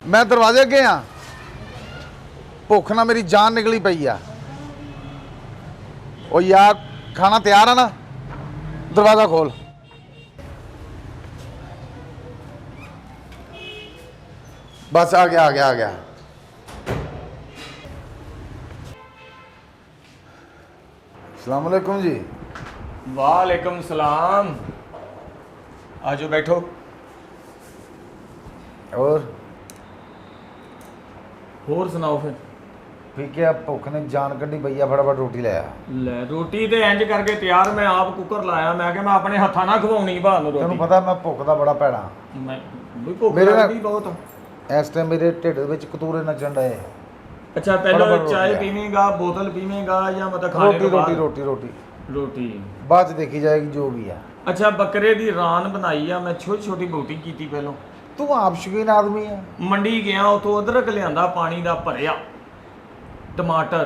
मैं दरवाजे अगे हाँ, भुख ना मेरी जान निकली पई आ। ओ यार खाना तैयार है ना, दरवाजा खोल। बस आ गया आ गया आ गया। अस्सलाम वालेकुम जी। वालेकुम सलाम। आजो बैठो। और सुनाओ फिर। ठीक है, भुख ने जान कड्डी पई आ, फटाफट रोटी ले आ। ले रोटी ते इंज करके तैयार, मैं आप कुकर लाया, मैं कि मैं अपने हत्था ना खवाउणी भाल रोटी। तेनू पता मैं भुख दा बड़ा भैड़ा। मैं भी भुख मेरे ना- लगदी बहुत। इस टाइम मेरे ढिड विच कतूरे नचण डए। अच्छा पहले फटाफट चाय रोटी पीवेंगा, बोतल पीवेंगा या मतलब खाने रोटी के बाद? रोटी रोटी रोटी रोटी बाद च देखी जाएगी जो भी है। अच्छा बकरे दी रान बनाई आ मैं, छोटी छोटी बोटी कीती पहलों। तू आप शौकीन आदमी है। मंडी गया, उतों अदरक लियांदा पानी दा भरिया, टमाटर,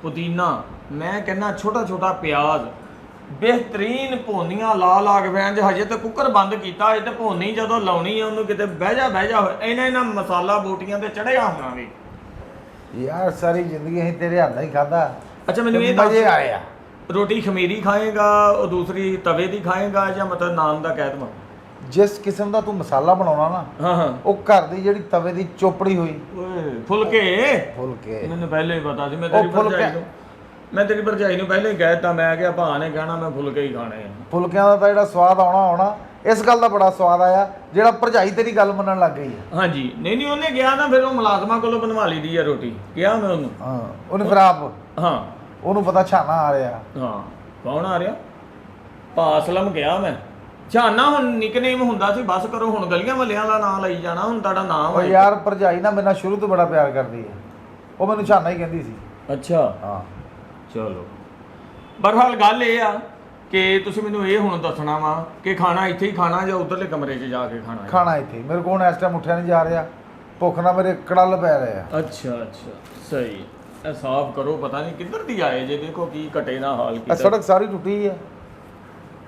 पुदीना, मैं कहना छोटा छोटा प्याज, बेहतरीन भोनियां ला ला के भैन हजे तो कुकर बंद किया, ये तो भोनी जो लाउनी है उन्होंने किते बह जा इन्हें मसाला बोटियां ते चढ़िया होना भी। यार सारी जिंदगी असीं तेरे हाथ ही खादा। अच्छा मैंने ये मजे आए आ। रोटी खमीरी खाएगा और दूसरी तवे दी खाएगा या मतलब नान दा कह दवां? जिस किस्म का तू मसाला बनाउणा ना, हाँ हाँ वो घर दी जिहड़ी तवे दी चोपड़ी हुई ओए फुलके फुलके मैंने पहले ही पता सी। मैं तेरी भरजाई नूं पहले ही कहता, मैं क्या भा ने कहना मैं फुलके ही खाने हैं। फुलकिਆਂ ਦਾ ਤਾਂ ਜਿਹੜਾ ਸਵਾਦ ਆਉਣਾ ਇਸ ਗੱਲ ਦਾ ਬੜਾ ਸਵਾਦ ਆਇਆ ਜਿਹੜਾ ਭਰਜਾਈ ਤੇਰੀ ਗੱਲ ਮੰਨਣ ਲੱਗ ਗਈ ਹੈ। हाँ जी नहीं ਉਹਨੇ ਗਿਆ ਨਾ ਫਿਰ ਉਹ ਮੁਲਾਜ਼ਮਾਂ ਕੋਲੋਂ ਬਣਵਾ ਲਈ ਦੀ ਆ ਰੋਟੀ, ਕਿਹਾ ਮੈਂ ਉਹਨੂੰ। ਹਾਂ ਉਹਨੇ ਫਿਰ ਆਪ ਹਾਂ ਉਹਨੂੰ ਪਤਾ ਛਾਣਾ ਆ ਰਿਹਾ। ਹਾਂ ਕੌਣ ਆ ਰਿਹਾ? ਪਾਸਲਮ ਗਿਆ ਮੈਂ। ਝਾਨਾ ਹੁਣ ਨਿਕਨੇਮ ਹੁੰਦਾ ਸੀ, ਬਸ ਕਰੋ ਹੁਣ ਗਲੀਆਂ ਮਹੱਲਿਆਂ ਦਾ ਨਾਂ ਲਈ ਜਾਣਾ, ਹੁਣ ਤੁਹਾਡਾ ਨਾਮ ਉਹ ਯਾਰ ਭਰਜਾਈ ਨਾ ਮੇਰੇ ਨਾਲ ਸ਼ੁਰੂ ਤੋਂ ਬੜਾ ਪਿਆਰ ਕਰਦੀ ਹੈ, ਉਹ ਮੈਨੂੰ ਛਾਣਾ ਹੀ ਕਹਿੰਦੀ ਸੀ। ਅੱਛਾ ਹਾਂ ਚਲੋ ਬਹਰਹਾਲ ਗੱਲ ਇਹ ਆ ਕਿ ਤੁਸੀਂ ਮੈਨੂੰ ਇਹ ਹੁਣ ਦੱਸਣਾ ਵਾ ਕਿ ਖਾਣਾ ਇੱਥੇ ਹੀ ਖਾਣਾ ਜਾਂ ਉਧਰਲੇ ਕਮਰੇ 'ਚ ਜਾ ਕੇ ਖਾਣਾ? ਖਾਣਾ ਇੱਥੇ ਮੇਰੇ ਕੋਲ ਇਸ ਟਾਈਮ ਉੱਠਿਆ ਨਹੀਂ ਜਾ ਰਿਹਾ, ਭੁੱਖ ਨਾਲ ਮੇਰੇ ਕੜਲ ਪੈ ਰਹੇ ਆ। ਅੱਛਾ ਅੱਛਾ ਸਹੀ। ਇਹ ਸਾਫ਼ ਕਰੋ, ਪਤਾ ਨਹੀਂ ਕਿੱਧਰ ਦੀ ਆਏ ਜੇ, ਦੇਖੋ ਕੀ ਘਟੇ ਨਾ ਹਾਲ ਇਹ ਕੀਤਾ। ਸੜਕ ਸਾਰੀ ਟੁੱਟੀ ਹੈ,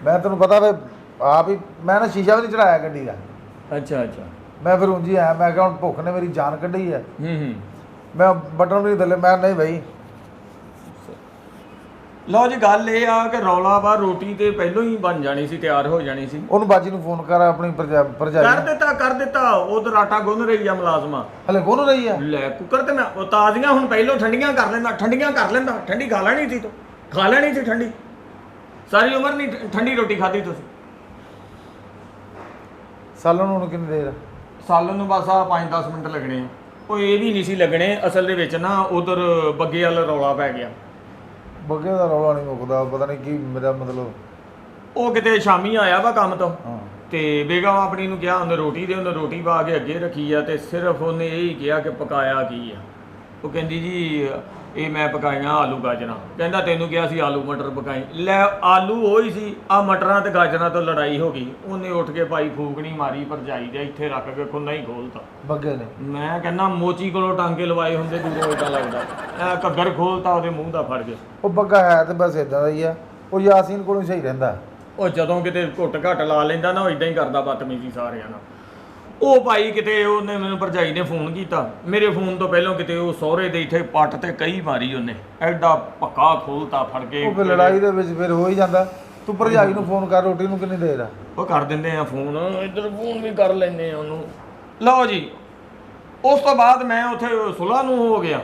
ਮੈਂ ਤੈਨੂੰ ਪਤਾ ਵੇ ਆਪ ਹੀ, ਮੈਂ ਨਾ ਸ਼ੀਸ਼ਾ ਵੀ ਨਹੀਂ ਚੜਾਇਆ ਗੱਡੀ ਦਾ। ਅੱਛਾ ਅੱਛਾ ਮੈਂ ਫਿਰ ਉਂਝ ਹੀ ਆਇਆ, ਮੈਂ ਕਿਹਾ ਹੁਣ ਭੁੱਖ ਨੇ ਮੇਰੀ ਜਾਨ ਕੱਢੀ ਹੈ, ਮੈਂ ਬਟਨ ਵੀ ਨਹੀਂ ਥੱਲੇ, ਮੈਂ ਨਹੀਂ ਬਈ। ਲਓ ਜੀ ਗੱਲ ਇਹ ਆ ਕਿ ਰੌਲਾ ਵਾ ਰੋਟੀ ਤੇ ਪਹਿਲਾਂ ਹੀ ਬਣ ਜਾਣੀ ਸੀ, ਤਿਆਰ ਹੋ ਜਾਣੀ ਸੀ। ਉਹਨੂੰ ਬਾਜੀ ਨੂੰ ਫੋਨ ਕਰ, ਆਪਣੀ ਭਰਜਾਈ ਕਰ ਦਿੱਤਾ ਉਧਰ ਆਟਾ ਗੁੰਨ ਰਹੀ ਆ ਮੁਲਾਜ਼ਮਾ। ਹਲੇ ਗੁੰਨ ਰਹੀ ਆ? ਲੈ ਕੁੱਕਰ ਤੇ ਮੈਂ ਉਹ ਤਾਜ਼ੀਆਂ ਹੁਣ ਪਹਿਲਾਂ ਠੰਡੀਆਂ ਕਰ ਲੈਂਦਾ, ਠੰਡੀ ਖਾ ਲੈਣੀ ਸੀ ਤੂੰ, ਖਾ ਲੈਣੀ ਸੀ ਠੰਡੀ। ਸਾਰੀ ਉਮਰ ਨਹੀਂ ਠੰਡੀ ਰੋਟੀ ਖਾਧੀ ਤੁਸੀਂ। ਸਾਲਨ ਨੂੰ ਕਿੰਨੀ ਦੇਰ? ਸਾਲਨ ਨੂੰ ਬਸ ਆ 5-10 ਮਿੰਟ ਲੱਗਣੇ ਆ। ਉਹ ਇਹ ਵੀ ਨਹੀਂ ਸੀ ਲੱਗਣੇ, ਅਸਲ ਦੇ ਵਿੱਚ ਨਾ ਉਧਰ ਬੱਗੇ ਵਾਲਾ ਰੌਲਾ ਪੈ ਗਿਆ। ਬੱਗੇ ਦਾ ਰੌਲਾ ਨਹੀਂ ਮੁੱਕਦਾ, ਪਤਾ ਨਹੀਂ ਕੀ ਮੇਰਾ ਮਤਲਬ। ਉਹ ਕਿਤੇ ਸ਼ਾਮੀ ਆਇਆ ਵਾ ਕੰਮ ਤੋਂ, ਹਾਂ ਤੇ ਬੇਗਮ ਆਪਣੀ ਨੂੰ ਕਿਹਾ ਉਹਨੇ ਰੋਟੀ ਦੇ, ਉਹਨੇ ਰੋਟੀ ਪਾ ਕੇ ਅੱਗੇ ਰੱਖੀ ਆ ਤੇ ਸਿਰਫ ਉਹਨੇ ਇਹ ਹੀ ਕਿਹਾ ਕਿ ਪਕਾਇਆ ਕੀ ਆ। ਉਹ ਕਹਿੰਦੀ ਜੀ ਇਹ ਮੈਂ ਪਕਾਈਆਂ ਆਲੂ ਗਾਜਰਾਂ। ਕਹਿੰਦਾ ਤੈਨੂੰ ਕਿਹਾ ਸੀ ਆਲੂ ਮਟਰ ਪਕਾਈ। ਲੈ ਆਲੂ ਉਹ ਹੀ ਸੀ, ਆ ਮਟਰਾਂ ਤੇ ਗਾਜਰਾਂ ਤੋਂ ਲੜਾਈ ਹੋ ਗਈ। ਉਹਨੇ ਉੱਠ ਕੇ ਭਾਈ ਫੂਕਣੀ ਮਾਰੀ ਭਰਜਾਈ ਦੇ, ਇੱਥੇ ਰੱਖ ਕੇ ਖੁੰਨਾ ਹੀ ਖੋਲਤਾ ਬੱਗੇ ਨੇ। ਮੈਂ ਕਹਿੰਦਾ ਮੋਚੀ ਕੋਲੋਂ ਟਾਂਕੇ ਲਵਾਏ ਹੁੰਦੇ ਦੂਰੋਂ ਏਦਾਂ ਲੱਗਦਾ, ਐ ਘੱਗਰ ਖੋਲਤਾ ਉਹਦੇ ਮੂੰਹ ਦਾ ਫੜ ਕੇ। ਉਹ ਬੱਗਾ ਹੈ ਤੇ ਬਸ ਇਦਾਂ ਦਾ ਹੀ ਆ, ਉਹ ਯਾਸੀਨ ਕੋਲੋਂ ਸਹੀ ਰਹਿੰਦਾ। ਉਹ ਜਦੋਂ ਕਿਤੇ ਘੁੱਟ ਘੱਟ ਲਾ ਲੈਂਦਾ ਨਾ, ਉਹ ਇਦਾਂ ਹੀ ਕਰਦਾ ਬਦਤਮੀਜ਼ੀ ਸਾਰਿਆਂ ਨਾਲ। ਉਹ ਭਾਈ ਕਿਤੇ ਉਹਨੇ ਮੈਨੂੰ ਭਰਜਾਈ ਨੇ ਫੋਨ ਕੀਤਾ, ਮੇਰੇ ਫੋਨ ਤੋਂ ਪਹਿਲਾਂ ਕਿਤੇ ਉਹ ਸਹੁਰੇ ਦੇ ਇੱਥੇ ਪੱਟ ਤੇ ਕਈ ਮਾਰੀ ਉਹਨੇ, ਐਡਾ ਪੱਕਾ ਖੋਲਤਾ ਫੜ ਕੇ। ਉਹ ਫਿਰ ਲੜਾਈ ਦੇ ਵਿੱਚ ਫਿਰ ਹੋ ਹੀ ਜਾਂਦਾ। ਤੂੰ ਭਰਜਾਈ ਨੂੰ ਫੋਨ ਕਰ, ਰੋਟੀ ਨੂੰ ਕਿੰਨੀ ਦੇਰ ਆ? ਉਹ ਕਰ ਦਿੰਦੇ ਆ ਫੋਨ, ਇੱਧਰ ਫੋਨ ਵੀ ਕਰ ਲੈਂਦੇ ਆ ਉਹਨੂੰ। ਲਓ ਜੀ ਉਸ ਤੋਂ ਬਾਅਦ ਮੈਂ ਉੱਥੇ ਸੁਲਾਹ ਨੂੰ ਹੋ ਗਿਆ,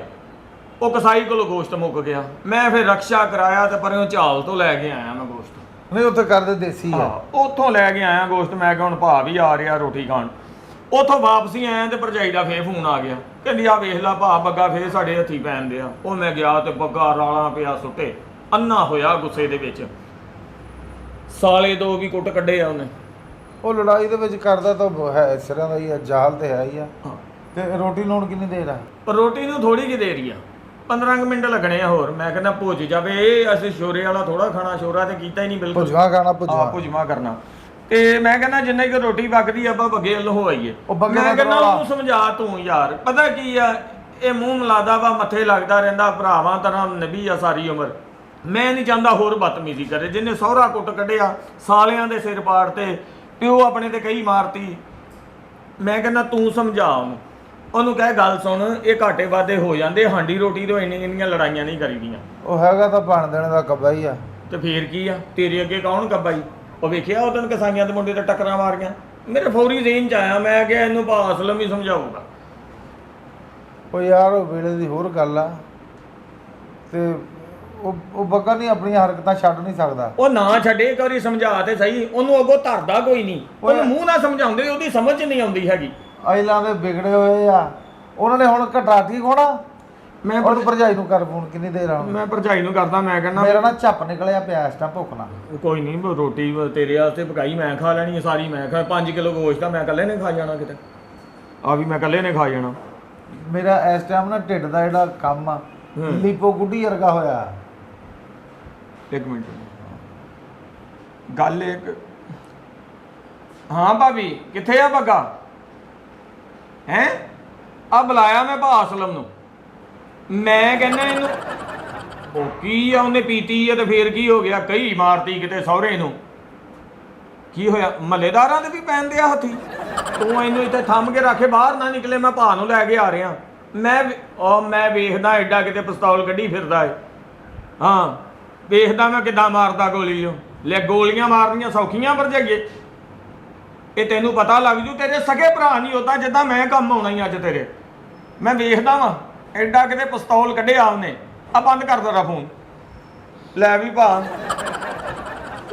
ਉਹ ਕਸਾਈ ਕੋਲੋਂ ਗੋਸ਼ਤ ਮੁੱਕ ਗਿਆ। ਮੈਂ ਫਿਰ ਰਕਸ਼ਾ ਕਰਾਇਆ ਤੇ ਪਰਿਓਂ ਝਾਲ ਤੋਂ ਲੈ ਕੇ ਆਇਆ ਮੈਂ ਗੋਸ਼ਤ। ਨਹੀਂ ਉੱਥੇ ਕਰਦੇ ਦੇਸੀ ਆ। ਉੱਥੋਂ ਲੈ ਕੇ ਆਇਆ ਗੋਸ਼ਤ। ਮੈਂ ਕਿਹਾ ਹੁਣ ਭਾ ਵੀ ਆ ਰਿਹਾ ਰੋਟੀ ਖਾਣ। ਉੱਥੋਂ ਵਾਪਸੀ ਆਇਆ ਤੇ ਭਰਜਾਈ ਦਾ ਫੇਰ ਫੋਨ ਆ ਗਿਆ, ਕਹਿੰਦੀ ਆ ਵੇਖ ਲਾ ਭਾ ਬੱਗਾ ਫੇਰ ਸਾਡੇ ਹੱਥੀ ਪੈਂਦੇ ਆ। ਉਹ ਮੈਂ ਗਿਆ ਤੇ ਬੱਗਾ ਰਾਲਾਂ ਪਿਆ ਸੁੱਟੇ, ਅੰਨਾ ਹੋਇਆ ਗੁੱਸੇ ਦੇ ਵਿੱਚ। ਸਾਲੇ ਦੋ ਵੀ ਕੁੱਟ ਕੱਢੇ ਆ ਉਹਨੇ। ਉਹ ਲੜਾਈ ਦੇ ਵਿੱਚ ਕਰਦਾ ਤਾਂ ਹੈ ਸਿਰਾਂ ਦਾ ਹੀ ਆ, ਜਾਲ ਤੇ ਹੈ ਹੀ ਆ। ਤੇ ਰੋਟੀ ਨੂੰ ਕਿੰਨੀ ਦੇਰ ਆ? ਰੋਟੀ ਨੂੰ ਥੋੜੀ ਜਿਹੀ ਦੇਰੀ ਆ, 15 ਮਿੰਟ ਲੱਗਣੇ ਆ ਹੋਰ। ਮੈਂ ਕਹਿੰਦਾ ਭੁੱਜ ਜਾਵੇ, ਇਹ ਅਸੀਂ ਸ਼ੋਰੇ ਵਾਲਾ ਥੋੜਾ ਖਾਣਾ, ਸ਼ੋਰਾ ਤੇ ਕੀਤਾ ਹੀ ਨਹੀਂ ਬਿਲਕੁਲ। ਭੁਜਵਾ ਖਾਣਾ, ਭੁਜਵਾ ਕਰਨਾ। ਤੇ ਮੈਂ ਕਹਿੰਦਾ ਜਿੰਨਾ ਕਿ ਰੋਟੀ ਪੱਕਦੀ ਆਪਾਂ ਬੱਗੇ ਵੱਲ ਹੋ ਆਈਏ। ਮੈਂ ਕਹਿੰਦਾ ਉਹਨੂੰ ਸਮਝਾ ਤੂੰ ਯਾਰ, ਪਤਾ ਕੀ ਆ ਇਹ ਮੂੰਹ ਮਿਲਾਦਾ ਵਾ, ਮੱਥੇ ਲੱਗਦਾ ਰਹਿੰਦਾ, ਭਰਾਵਾਂ ਤਰ੍ਹਾਂ ਨਬੀ ਆ ਸਾਰੀ ਉਮਰ। ਮੈਂ ਨਹੀਂ ਚਾਹੁੰਦਾ ਹੋਰ ਬਦਤਮੀਜ਼ੀ ਕਰੇ। ਜਿਹਨੇ ਸਹੁਰਾ ਕੁੱਟ ਕੱਢਿਆ, ਸਾਲਿਆਂ ਦੇ ਸਿਰ ਪਾੜ ਤੇ, ਪਿਓ ਆਪਣੇ ਤੇ ਕਈ ਮਾਰਤੀ। ਮੈਂ ਕਹਿੰਦਾ ਤੂੰ ਸਮਝਾ ਉਹਨੂੰ। ਉਹਨੂੰ ਕਹੇ ਗੱਲ ਸੁਣ, ਇਹ ਘਾਟੇ ਵਾਧੇ ਹੋ ਜਾਂਦੇ, ਹਾਂਡੀ ਰੋਟੀ ਤੋਂ ਇੰਨੀਆਂ ਲੜਾਈਆਂ ਨਹੀਂ ਕਰੀਦੀਆਂ। ਉਹ ਹੈਗਾ ਤਾਂ ਬਣ ਦੇਣ ਦਾ ਕੱਬਾ ਹੀ ਆ। ਤੇ ਫੇਰ ਕੀ ਆ, ਤੇਰੇ ਅੱਗੇ ਕੌਣ ਕੱਬਾ ਹੀ? ਉਹ ਵੇਖਿਆ ਉਹ ਦਿਨ ਕਸਾਈਆਂ ਦੇ ਮੁੰਡੇ ਤੇ ਟੱਕਰਾਂ ਮਾਰੀਆਂ, ਮੇਰੇ ਫੌਰੀ ਜ਼ੇਨ ਚ ਆਇਆ, ਮੈਂ ਕਿਹਾ ਇਹਨੂੰ ਭਾ ਅਸਲਮ ਹੀ ਸਮਝਾਊਗਾ। ਉਹ ਯਾਰ ਉਹ ਵੇਲੇ ਦੀ ਹੋਰ ਗੱਲ ਆ, ਤੇ ਉਹ ਬੱਗਾ ਨਹੀਂ ਆਪਣੀਆਂ ਹਰਕਤਾਂ ਛੱਡ ਨਹੀਂ ਸਕਦਾ। ਉਹ ਨਾ ਛੱਡੇ, ਇੱਕ ਵਾਰੀ ਸਮਝਾ ਤੇ ਸਹੀ, ਉਹਨੂੰ ਅੱਗੋਂ ਧਰਦਾ ਕੋਈ ਨਹੀਂ, ਉਹਨੂੰ ਮੂੰਹ ਨਾਲ ਸਮਝਾਉਂਦੇ, ਉਹਦੀ ਸਮਝ ਨਹੀਂ ਆਉਂਦੀ ਹੈਗੀ। ਅਜਲਾਂ ਦੇ ਵਿਗੜੇ ਹੋਏ ਆ, ਉਹਨਾਂ ਨੇ ਹੁਣ ਘਟਾ ਠੀਕ ਹੋਣਾ। ਮੈਂ ਉਹਨੂੰ ਭਰਜਾਈ ਨੂੰ ਕਰ ਫੋਨ, ਕਿੰਨੀ ਦੇਰ ਆ? ਮੈਂ ਭਰਜਾਈ ਨੂੰ ਕਰਦਾ, ਮੈਂ ਕਹਿੰਦਾ ਮੇਰਾ ਨਾ ਝੱਪ ਨਿਕਲਿਆ ਪਿਆ ਇਸ ਟਾਈਮ, ਭੁੱਖ ਨਾਲ। ਕੋਈ ਨਹੀਂ, ਰੋਟੀ ਤੇਰੇ ਵਾਸਤੇ ਪਕਾਈ, ਮੈਂ ਖਾ ਲੈਣੀ ਹੈ ਸਾਰੀ, ਮੈਂ ਖਾ 5 ਕਿਲੋ ਗੋਸ਼ਤ ਆ, ਮੈਂ ਇਕੱਲੇ ਨੇ ਖਾ ਜਾਣਾ, ਕਿਤੇ ਆ ਵੀ ਮੈਂ ਇਕੱਲੇ ਨੇ ਖਾ ਜਾਣਾ। ਮੇਰਾ ਇਸ ਟਾਈਮ ਨਾ ਢਿੱਡ ਦਾ ਜਿਹੜਾ ਕੰਮ ਆ ਲੀਪੋ ਗੁੱਡੀ ਵਰਗਾ ਹੋਇਆ। ਇੱਕ ਮਿੰਟ, ਗੱਲ ਇੱਕ, ਹਾਂ ਭਾਬੀ ਕਿੱਥੇ ਆ ਬੱਗਾ? ਹੈਂ ਆ ਬੁਲਾਇਆ ਮੈਂ ਭਾ ਅਸਲਮ ਨੂੰ, ਮੈਂ ਕਹਿੰਦਾ ਇਹਨੂੰ ਉਹ ਕੀ ਆ, ਉਹਨੇ ਪੀਤੀ ਆ ਤੇ ਫੇਰ ਕੀ ਹੋ ਗਿਆ, ਕਈ ਮਾਰਤੀ ਕਿਤੇ ਸਹੁਰੇ ਨੂੰ, ਕੀ ਹੋਇਆ? ਮਹੱਲੇਦਾਰਾਂ ਦੇ ਵੀ ਪੈਂਦੇ ਆ ਹੱਥੀ, ਤੂੰ ਇਹਨੂੰ ਇੱਥੇ ਥੰਮ ਕੇ ਰੱਖੇ, ਬਾਹਰ ਨਾ ਨਿਕਲੇ, ਮੈਂ ਭਾ ਨੂੰ ਲੈ ਕੇ ਆ ਰਿਹਾ। ਮੈਂ ਵੇਖਦਾ ਐਡਾ ਕਿਤੇ ਪਿਸਤੌਲ ਕੱਢੀ ਫਿਰਦਾ ਏ, ਹਾਂ ਵੇਖਦਾ ਮੈਂ ਕਿੱਦਾਂ ਮਾਰਦਾ ਗੋਲੀ। ਉਹ ਲੈ ਗੋਲੀਆਂ ਮਾਰਨੀਆਂ ਸੌਖੀਆਂ ਭਰਜਾਈਏ, ਇਹ ਤੈਨੂੰ ਪਤਾ ਲੱਗ ਜੂ, ਤੇਰੇ ਸਗੇ ਭਰਾ ਨਹੀਂ ਹੁੰਦਾ ਜਿੱਦਾਂ ਮੈਂ ਕੰਮ ਆਉਣਾ ਹੀ ਅੱਜ ਤੇਰੇ। ਮੈਂ ਵੇਖਦਾ ਵਾਂ ਐਡਾ ਕਿਤੇ ਪਿਸਤੌਲ ਕੱਢਿਆ ਉਹਨੇ। ਆ ਬੰਦ ਕਰ ਤੇਰਾ ਫੋਨ। ਲੈ ਵੀ ਭਾ,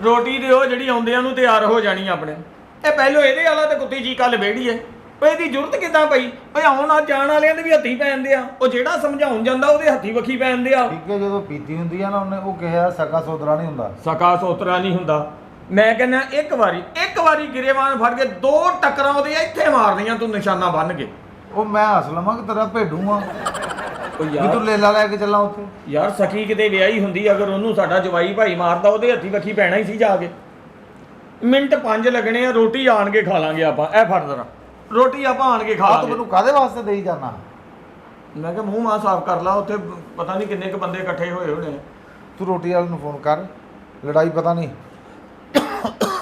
ਰੋਟੀ ਦੇ ਉਹ ਜਿਹੜੀ ਆਉਂਦਿਆਂ ਨੂੰ ਤਿਆਰ ਹੋ ਜਾਣੀ ਆਪਣੇ। ਇਹ ਪਹਿਲੋਂ ਇਹਦੇ ਵਾਲਾ ਤੇ ਕੁੱਤੀ ਜੀ ਕੱਲ ਵੇੜੀਏ, ਉਹ ਇਹਦੀ ਜ਼ਰੂਰਤ ਕਿੱਦਾਂ ਪਈ? ਓਏ ਆਉਣ ਆ ਜਾਣ ਵਾਲਿਆਂ ਦੇ ਵੀ ਹੱਥੀ ਪੈਂਦੇ ਆ, ਉਹ ਜਿਹੜਾ ਸਮਝਾਉਣ ਜਾਂਦਾ ਉਹਦੇ ਹੱਥੀ ਵੱਖੀ ਪੈਂਦੇ ਆ। ਠੀਕ ਹੈ, ਜਦੋਂ ਪੀਤੀ ਹੁੰਦੀ ਆ ਨਾ ਉਹਨੇ, ਉਹ ਕਿਹਾ ਸਕਾ ਸੋਦਰਾ ਨਹੀਂ ਹੁੰਦਾ। ਸਕਾ ਸੋਤਰਾ ਨਹੀਂ ਹੁੰਦਾ। ਮੈਂ ਕਹਿੰਦਾ ਇੱਕ ਵਾਰੀ ਗਿਰੇਵਾਨ ਫੜ ਕੇ 2 ਟੱਕਰਾਂ ਉਹਦੇ ਇੱਥੇ ਮਾਰਨੀਆਂ, ਤੂੰ ਨਿਸ਼ਾਨਾ ਬੰਨ ਕੇ। ਉਹ ਮੈਂ ਅਸਲਮ ਆ ਕਿ ਤੇਰਾ ਭੇਡੂ ਆ? ਉਹ ਵੀ ਯਾਰ ਤੂੰ ਲੇਲਾ ਲੈ ਕੇ ਚੱਲਾਂ ਉੱਥੇ? ਯਾਰ ਸਖੀ ਕਿਤੇ ਵਿਆਹੀ ਹੁੰਦੀ, ਅਗਰ ਉਹਨੂੰ ਸਾਡਾ ਜਵਾਈ ਭਾਈ ਮਾਰਦਾ, ਉਹਦੇ ਹੱਥੀ ਵੱਖੀ ਪੈਣਾ ਹੀ ਸੀ ਜਾ ਕੇ। ਮਿੰਟ 5 ਲੱਗਣੇ ਆ, ਰੋਟੀ ਆਣ ਕੇ ਖਾ ਲਾਂਗੇ ਆਪਾਂ। ਇਹ ਫੜ ਜ਼ਰਾ ਰੋਟੀ ਆਪਾਂ ਆਣ ਕੇ ਖਾ ਆ ਲਾਂਗੇ। ਤੂੰ ਮੈਨੂੰ ਕਾਹਦੇ ਵਾਸਤੇ ਦੇਈ ਜਾਣਾ? ਮੈਂ ਕਿਹਾ ਮੂੰਹ ਮਾਂ ਸਾਫ਼ ਕਰ ਲਾ, ਉੱਥੇ ਪਤਾ ਨਹੀਂ ਕਿੰਨੇ ਕੁ ਬੰਦੇ ਇਕੱਠੇ ਹੋਏ ਹੋਣੇ। ਤੂੰ ਰੋਟੀ ਵਾਲੇ ਨੂੰ ਫੋਨ ਕਰ, ਲੜਾਈ ਪਤਾ ਨਹੀਂ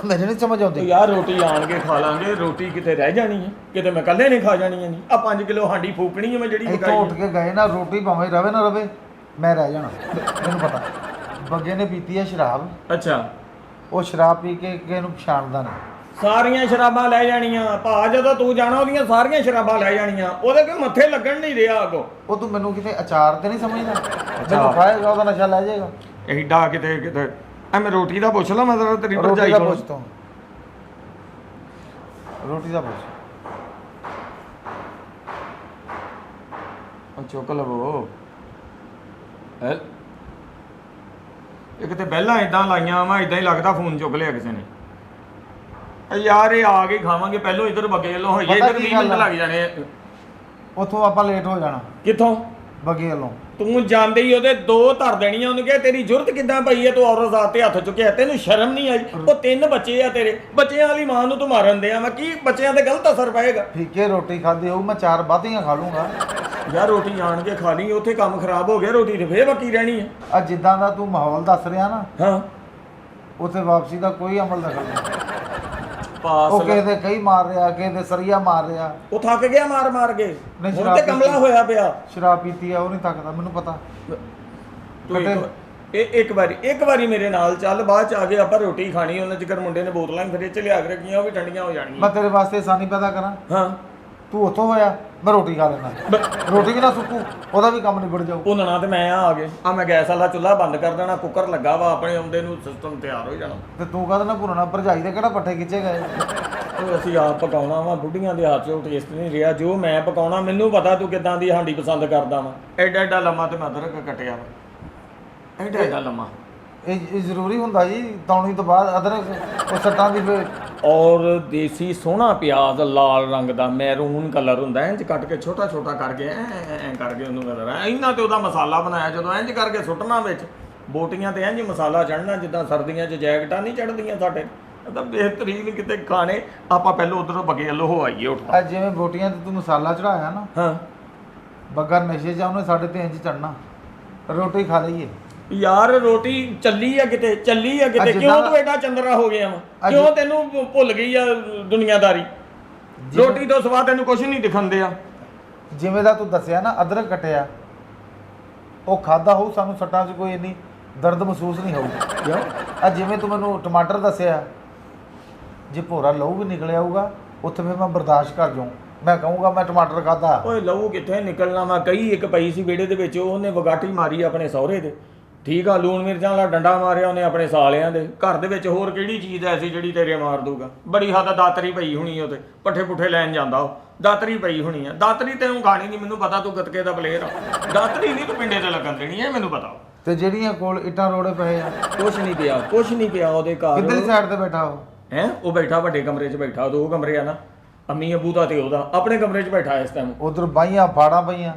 ਮੈਨੂੰ ਨਹੀਂ ਸਮਝ ਆਉਂਦੀ। ਯਾਰ ਰੋਟੀ ਆਣ ਕੇ ਖਾ ਲਾਂਗੇ, ਰੋਟੀ ਕਿਤੇ ਰਹਿ ਜਾਣੀ ਹੈ, ਕਿਤੇ ਮੈਂ ਇਕੱਲੇ ਨਹੀਂ ਖਾ ਜਾਣੀ ਹੈ। ਨਹੀਂ ਆ 5 ਕਿਲੋ ਹਾਂਡੀ ਫੂਕਣੀ ਹੈ ਮੈਂ ਜਿਹੜੀ ਇੱਥੋਂ ਉੱਠ ਕੇ ਗਏ ਨਾ, ਰੋਟੀ ਭਾਵੇਂ ਰਵੇ ਨਾ ਰਵੇ, ਮੈਂ ਰਹਿ ਜਾਣਾ। ਮੈਨੂੰ ਪਤਾ ਬੱਗੇ ਨੇ ਪੀਤੀ ਹੈ ਸ਼ਰਾਬ। ਅੱਛਾ, ਉਹ ਸ਼ਰਾਬ ਪੀ ਕੇ ਕਿਸੇ ਨੂੰ ਪਛਾਣਦਾ ਨਹੀਂ। ਸਾਰੀਆਂ ਸ਼ਰਾਬਾਂ ਲੈ ਜਾਣੀਆਂ ਭਾ, ਜਦੋਂ ਤੂੰ ਜਾਣਾ ਉਹਦੀਆਂ ਸਾਰੀਆਂ ਸ਼ਰਾਬਾਂ ਲੈ ਜਾਣੀਆਂ, ਉਹਦੇ ਕੋਈ ਮੱਥੇ ਲੱਗਣ ਨਹੀਂ ਰਿਹਾ ਅੱਗੋਂ। ਉਹ ਤੂੰ ਮੈਨੂੰ ਕਿਤੇ ਅਚਾਰ ਤੇ ਨਹੀਂ ਸਮਝਦਾ? ਮੈਨੂੰ ਖਾਏਗਾ ਉਹਦਾ ਨਸ਼ਾ ਲੈ ਜਾਏਗਾ। ਐਡਾ ਕਿਤੇ ਐ ਮੈਂ ਰੋਟੀ ਦਾ ਪੁੱਛ ਲਾ, ਮੈਂ ਤੇਰੀ ਰੋਟੀ ਭਰਜਾਈ ਦਾ ਕੋਲ ਪੁੱਛ ਤੂੰ, ਰੋਟੀ ਦਾ ਪੁੱਛ। ਉਹ ਚੁੱਕ ਲਵੋ। ਇਹ ਕਿਤੇ ਪਹਿਲਾਂ ਇਦਾਂ ਲਾਈਆਂ ਵਾ, ਇਦਾਂ ਹੀ ਲੱਗਦਾ ਫੋਨ ਚੁੱਕ ਲਿਆ ਕਿਸੇ ਨੇ। ਯਾਰ ਇਹ ਆ ਕੇ ਖਾਵਾਂਗੇ, ਪਹਿਲੋਂ ਇੱਧਰ ਬੱਗੇ ਵੱਲੋਂ ਹੋਈਏ, ਇੱਧਰ 20 ਮਿੰਟ ਲੱਗ ਜਾਣੇ। ਉੱਥੋਂ ਆਪਾਂ ਲੇਟ ਹੋ ਜਾਣਾ। ਕਿੱਥੋਂ? ਬੱਗੇ ਵੱਲੋਂ। ਤੂੰ ਜਾਂਦੇ ਹੀ ਉਹਦੇ 2 ਧਰ ਦੇਣੀਆਂ। ਉਹਨੂੰ ਕਿਹਾ ਤੇਰੀ ਜ਼ਰੂਰਤ ਕਿੱਦਾਂ ਪਈ ਹੈ, ਤੂੰ ਔਰਤ ਜ਼ਾਤ ਤੇ ਹੱਥ ਚੁੱਕਿਆ, ਤੈਨੂੰ ਸ਼ਰਮ ਨਹੀਂ ਆਈ? ਉਹ 3 ਬੱਚੇ ਆ ਤੇਰੇ, ਬੱਚਿਆਂ ਵਾਲੀ ਮਾਂ ਨੂੰ ਤੂੰ ਮਾਰਨ ਦਿਆ। ਮੈਂ ਕੀ ਬੱਚਿਆਂ ਤੇ ਗਲਤ ਅਸਰ ਪਏਗਾ? ਠੀਕੇ ਰੋਟੀ ਖਾਦੀ ਹੋਊ, ਮੈਂ 4 ਬਾਧੀਆਂ ਖਾ ਲੂੰਗਾ। ਯਾਰ ਰੋਟੀ ਆਣ ਕੇ ਖਾ ਲਈ, ਉੱਥੇ ਕੰਮ ਖਰਾਬ ਹੋ ਗਿਆ, ਰੋਟੀ ਤੇ ਫੇਰ ਬਾਕੀ ਰਹਿਣੀ ਹੈ। ਆ ਜਿੱਦਾਂ ਦਾ ਤੂੰ ਮਾਹੌਲ ਦੱਸ ਰਿਹਾ ਨਾ, ਹਾਂ ਉੱਥੇ ਵਾਪਸੀ ਦਾ ਕੋਈ ਅਮਲ ਦਖਲ ਨਹੀਂ। ਪਾਸ ਉਹ ਕਿਸੇ ਦੇ ਕਈ ਮਾਰ ਰਿਹਾ, ਕਿਸੇ ਦੇ ਸਰੀਆ ਮਾਰ ਰਿਹਾ। ਉਹ ਥੱਕ ਗਿਆ ਮਾਰ ਕੇ, ਨਹੀਂ, ਹੁਣ ਸ਼ਰਾਬ ਤੇ ਕਮਲਾ ਹੋਇਆ ਪਿਆ। ਸ਼ਰਾਬ ਪੀਤੀ ਆ, ਉਹ ਨਹੀਂ ਥੱਕਦਾ, ਮੈਨੂੰ ਪਤਾ। ਤੂੰ ਇੱਕ ਵਾਰੀ ਮੇਰੇ ਨਾਲ ਚੱਲ, ਬਾਅਦ ਚ ਆ ਕੇ ਆਪਾਂ ਰੋਟੀ ਖਾਣੀ। ਉਹਨਾਂ ਚਿਕਰ ਮੁੰਡੇ ਨੇ ਬੋਤਲਾਂ ਫਰਿੱਜ ਚ ਲਿਆ ਕੇ ਰੱਖੀਆਂ, ਉਹ ਵੀ ਠੰਡੀਆਂ ਹੋ ਜਾਣਗੀਆਂ। ਮੈਂ ਤੇਰੇ ਵਾਸਤੇ ਆਸਾਨੀ ਪੈਦਾ ਕਰਾਂ। ਹਾਂ ਤੂੰ ਉੱਥੋਂ ਹੋਇਆ, ਮੈਂ ਰੋਟੀ ਖਾ ਲੈਣਾ। ਰੋਟੀ ਵੀ ਨਾ ਸੁੱਕੂ, ਉਹਦਾ ਵੀ ਕੰਮ ਨਿਬੜ ਜਾਊ। ਭੁੰਨਣਾ ਤੇ ਮੈਂ ਆ ਗਏ ਆ, ਮੈਂ ਗੈਸ ਵਾਲਾ ਚੁੱਲ੍ਹਾ ਬੰਦ ਕਰ ਦੇਣਾ, ਕੁੱਕਰ ਲੱਗਾ ਵਾ, ਆਪਣੇ ਆਉਂਦੇ ਨੂੰ ਸਿਸਟਮ ਤਿਆਰ ਹੋ ਜਾਣਾ। ਤੇ ਤੂੰ ਕਹਿੰਦਾ ਨਾ ਭੁੰਨਣਾ, ਭਰਜਾਈ ਦੇ ਕਿਹੜਾ ਪੱਠੇ ਖਿੱਚੇ ਗਏ? ਉਹ ਅਸੀਂ ਆਪ ਪਕਾਉਣਾ ਵਾ, ਬੁੱਢੀਆਂ ਦੇ ਹੱਥ 'ਚ ਟੇਸਟ ਨਹੀਂ ਰਿਹਾ। ਜੋ ਮੈਂ ਪਕਾਉਣਾ, ਮੈਨੂੰ ਪਤਾ ਤੂੰ ਕਿੱਦਾਂ ਦੀ ਹਾਂਡੀ ਪਸੰਦ ਕਰਦਾ ਵਾ। ਐਡਾ ਲੰਮਾ ਤੇ ਮੈਂ ਅਦਰਕ ਕੱਟਿਆ ਵਾ, ਐਡਾ ਲੰਮਾ। ਇਹ ਜ਼ਰੂਰੀ ਹੁੰਦਾ ਜੀ, ਤੌਣੀ ਤੋਂ ਬਾਅਦ ਅਦਰਕ ਉਹ ਸੱਟਾਂ ਦੀ ਫੇਰ। ਔਰ ਦੇਸੀ ਸੋਹਣਾ ਪਿਆਜ਼ ਲਾਲ ਰੰਗ ਦਾ ਮੈਰੂਨ ਕਲਰ ਹੁੰਦਾ, ਇੰਜ ਕੱਟ ਕੇ ਛੋਟਾ ਕਰਕੇ ਐ ਕਰਕੇ ਉਹਨੂੰ ਕਲਰ ਇਹਨਾਂ ਤੇ ਉਹਦਾ ਮਸਾਲਾ ਬਣਾਇਆ। ਜਦੋਂ ਇੰਜ ਕਰਕੇ ਸੁੱਟਣਾ ਵਿੱਚ, ਬੋਟੀਆਂ ਤੇ ਇੰਜ ਮਸਾਲਾ ਚੜ੍ਹਨਾ ਜਿੱਦਾਂ ਸਰਦੀਆਂ 'ਚ ਜੈਕਟਾਂ ਨਹੀਂ ਚੜ੍ਹਦੀਆਂ ਸਾਡੇ। ਤਾਂ ਬਿਹਤਰੀਨ ਕਿਤੇ ਖਾਣੇ। ਆਪਾਂ ਪਹਿਲਾਂ ਉਧਰੋਂ ਬੱਗੇ ਵੱਲੋਂ ਹੋ ਆਈਏ ਉੱਠਦਾ। ਜਿਵੇਂ ਬੋਟੀਆਂ ਤੇ ਤੂੰ ਮਸਾਲਾ ਚੜਾਇਆ ਨਾ, ਹਾਂ ਬੱਗਾ ਨਸ਼ੇ 'ਚ ਉਹਨੇ ਸਾਡੇ ਤੇ ਇੰਜ ਚੜਨਾ। ਰੋਟੀ ਖਾ ਲਈਏ ਯਾਰ, ਰੋਟੀ ਚੱਲੀ ਆ ਕਿਤੇ ਕਿਉਂ ਤੂੰ ਐਡਾ ਚੰਦਰਾ ਹੋ ਗਿਆ ਵਾ? ਕਿਉਂ ਤੈਨੂੰ ਭੁੱਲ ਗਈ ਆ ਦੁਨੀਆਦਾਰੀ? ਰੋਟੀ ਤੋਂ ਸਵਾ ਤੈਨੂੰ ਕੁਝ ਨਹੀਂ ਦਿਖਣ ਦਿਆ। ਜਿਵੇਂ ਦਾ ਤੂੰ ਦੱਸਿਆ ਨਾ ਅਦਰਕ ਕਟਿਆ ਉਹ ਖਾਦਾ ਹੋਊ, ਸਾਨੂੰ ਸੱਟਾਂ 'ਚ ਕੋਈ ਇੰਨੀ ਦਰਦ ਮਹਿਸੂਸ ਨਹੀਂ ਹੋਊਗੀ। ਕਿਉਂ? ਆ ਜਿਵੇਂ ਤੂੰ ਮੈਨੂੰ ਟਮਾਟਰ ਦੱਸਿਆ, ਜੇ ਭੋਰਾ ਲਹੂ ਵੀ ਨਿਕਲ ਆਊਗਾ ਉੱਥੇ ਫਿਰ ਮੈਂ ਬਰਦਾਸ਼ਤ ਕਰ ਜਾਊਂ, ਮੈਂ ਕਹੂੰਗਾ ਮੈਂ ਟਮਾਟਰ ਖਾਦਾ। ਓਏ ਲਹੂ ਕਿੱਥੇ ਨਿਕਲਣਾ ਵਾ, ਕਈ ਇੱਕ ਪਈ ਸੀ ਵਿਹੜੇ ਦੇ ਵਿੱਚ, ਉਹਨੇ ਵਗਾਟੀ ਮਾਰੀ ਆਪਣੇ ਸਹੁਰੇ ਦੇ, ਠੀਕ ਆ, ਲੂਣ ਮਿਰਚਾਂ ਵਾਲਾ ਡੰਡਾ ਮਾਰਿਆ ਉਹਨੇ ਆਪਣੇ ਸਾਲਿਆਂ ਦੇ। ਘਰ ਦੇ ਵਿੱਚ ਹੋਰ ਕਿਹੜੀ ਚੀਜ਼ ਐਸੀ ਜਿਹੜੀ ਤੇਰੇ ਮਾਰ ਦੂਗਾ? ਬੜੀ ਹੱਦ ਦਾਤਰੀ ਪਈ ਹੋਣੀ ਉਹਤੇ, ਪੱਠੇ ਪੁੱਠੇ ਲੈਣ ਜਾਂਦਾ ਉਹ, ਦਾਤਰੀ ਪਈ ਹੋਣੀ ਆ। ਦਾਤਰੀ ਤੈਨੂੰ ਖਾਣੀ ਨਹੀਂ, ਮੈਨੂੰ ਪਤਾ, ਤੂੰ ਗੱਤਕੇ ਦਾ ਪਲੇਅਰ ਆ। ਦਾਤਰੀ ਨਹੀਂ ਤੂੰ ਪਿੰਡੇ ਤੇ ਲੱਗਣ ਦੇਣੀ ਹੈ, ਮੈਨੂੰ ਪਤਾ। ਤੇ ਜਿਹੜੀਆਂ ਕੋਲ ਇੱਟਾਂ ਰੋੜੇ ਪਏ ਆ, ਕੁਛ ਨਹੀਂ ਪਿਆ, ਕੁਛ ਨਹੀਂ ਪਿਆ ਉਹਦੇ ਘਰ। ਕਿੱਧਰਲੀ ਸਾਈਡ ਤੇ ਬੈਠਾ ਉਹ? ਹੈ ਉਹ ਬੈਠਾ ਵੱਡੇ ਕਮਰੇ 'ਚ ਬੈਠਾ, ਦੋ ਕਮਰੇ ਆ ਨਾ, ਅੰਮੀ ਅਬੂ ਦਾ ਤੇ ਉਹਦਾ। ਆਪਣੇ ਕਮਰੇ 'ਚ ਬੈਠਾ ਇਸ ਟਾਈਮ। ਉਧਰ ਬਾਈਆਂ ਫਾੜਾਂ ਪਈਆਂ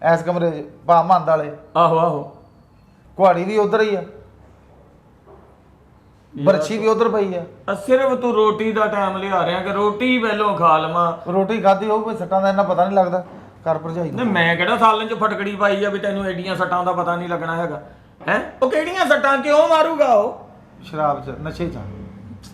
ਐਸ ਕਮਰੇ 'ਚ, ਭਾ ਮੰਦ ਵਾਲੇ। ਆਹੋ ਆਹੋ, ਕੁਹਾੜੀ ਵੀ ਉਧਰ ਹੀ ਆ, ਬਰਛੀ ਵੀ ਉਧਰ ਪਈ ਆ। ਸਿਰਫ ਤੂੰ ਰੋਟੀ ਦਾ ਟਾਈਮ ਲਿਆ ਰਿਹਾ ਕਿ ਰੋਟੀ ਪਹਿਲੋਂ ਖਾ ਲਵਾਂ। ਰੋਟੀ ਖਾਧੀ ਹੋਊ, ਕੋਈ ਸੱਟਾਂ ਦਾ ਇੰਨਾ ਪਤਾ ਨਹੀਂ ਲੱਗਦਾ। ਕਰ ਭਰਜਾਈ ਨਹੀਂ ਮੈਂ ਕਿਹੜਾ ਸਾਲਨ 'ਚ ਫਟਕੜੀ ਪਾਈ ਆ ਵੀ ਤੈਨੂੰ ਐਡੀਆਂ ਸੱਟਾਂ ਦਾ ਪਤਾ ਨਹੀਂ ਲੱਗਣਾ ਹੈਗਾ ਹੈ? ਉਹ ਕਿਹੜੀਆਂ ਸੱਟਾਂ, ਕਿਉਂ ਮਾਰੂਗਾ ਉਹ? ਸ਼ਰਾਬ 'ਚ, ਨਸ਼ੇ 'ਚ।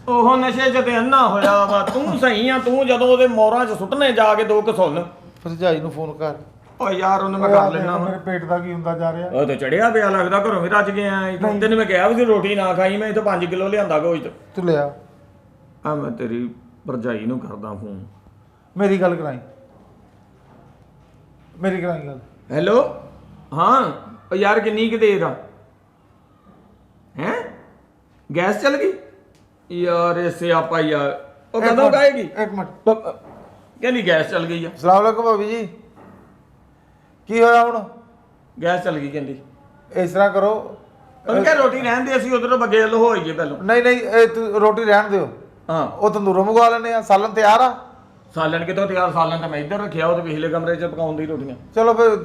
ਉਹ ਨਸ਼ੇ 'ਚ ਤੇ ਅੰਨਾ ਹੋਇਆ ਵਾ। ਤੂੰ ਸਹੀ ਆ, ਤੂੰ ਜਦੋਂ ਉਹਦੇ ਮੋਹਰਾਂ 'ਚ ਸੁੱਟਨੇ ਜਾ ਕੇ ਦੋ ਕਸੁੰਨ। ਭਰਜਾਈ ਨੂੰ ਫੋਨ ਕਰ। ਓ ਯਾਰ ਉਹਨੂੰ ਮੈਂ ਕਰ ਲੈਣਾ। ਮੇਰੇ ਪੇਟ ਦਾ ਕੀ ਹੁੰਦਾ ਜਾ ਰਿਹਾ? ਉਹ ਤੇ ਚੜਿਆ ਪਿਆ ਲੱਗਦਾ, ਘਰੋਂ ਵੀ ਰੱਜ ਗਿਆ। ਤੈਨੂੰ ਮੈਂ ਕਿਹਾ ਵੀ ਰੋਟੀ ਨਾ ਖਾਈ, ਮੈਂ ਇੱਥੋਂ 5 ਕਿਲੋ ਲਿਆਂਦਾ ਗੋਸ਼ਤ। ਤੂੰ ਲਿਆ। ਆ ਮੈਂ ਤੇਰੀ ਭਰਜਾਈ ਨੂੰ ਕਰਦਾ ਫੋਨ। ਮੇਰੀ ਗੱਲ ਕਰਾਈ, ਮੇਰੀ ਕਰਾਈ ਗੱਲ। ਹੈਲੋ, ਹਾਂ ਉਹ ਯਾਰ ਕਿੰਨੀ ਕੁ ਦੇਰ ਆ? ਹੈ ਗੈਸ ਚੱਲ ਗਈ ਯਾਰ, ਇਹ ਸਿਆਪਾ ਯਾਰ। ਉਹ ਕਦੋਂ ਖਾਏਗੀ? ਇੱਕ ਮਿੰਟ। ਕਹਿੰਦੀ ਗੈਸ ਚੱਲ ਗਈ ਆ। ਸਲਾਮ ਅਲੈਕੁਮ ਭਾਬੀ ਜੀ, ਕੀ ਹੋਇਆ ਹੁਣ? ਗੈਸ ਚੱਲ ਗਈ ਕਹਿੰਦੀ। ਇਸ ਤਰ੍ਹਾਂ ਕਰੋ, ਉਹਨੂੰ ਕਿਹਾ ਰੋਟੀ ਰਹਿਣ ਦੇ, ਅਸੀਂ ਉਧਰੋਂ ਬੱਗੇ ਵੱਲ ਹੋਈਏ ਪਹਿਲਾਂ। ਨਹੀਂ ਨਹੀਂ, ਇਹ ਤੂੰ ਰੋਟੀ ਰਹਿਣ ਦਿਓ, ਹਾਂ ਉਹ ਤੰਦੂਰੋਂ ਮੰਗਵਾ ਲੈਣੇ ਆ। ਸਾਲਨ ਤਿਆਰ ਆ? ਸਾਲਣ ਕਿਤੋਂ ਤਿਆਰ? ਸਾਲਣ ਤਾਂ ਮੈਂ ਇੱਧਰ ਰੱਖਿਆ, ਉਹ ਤੇ ਪਿਛਲੇ ਕਮਰੇ 'ਚ ਪਕਾਉਣ ਦੀ ਰੋਟੀਆਂ। ਚਲੋ ਫਿਰ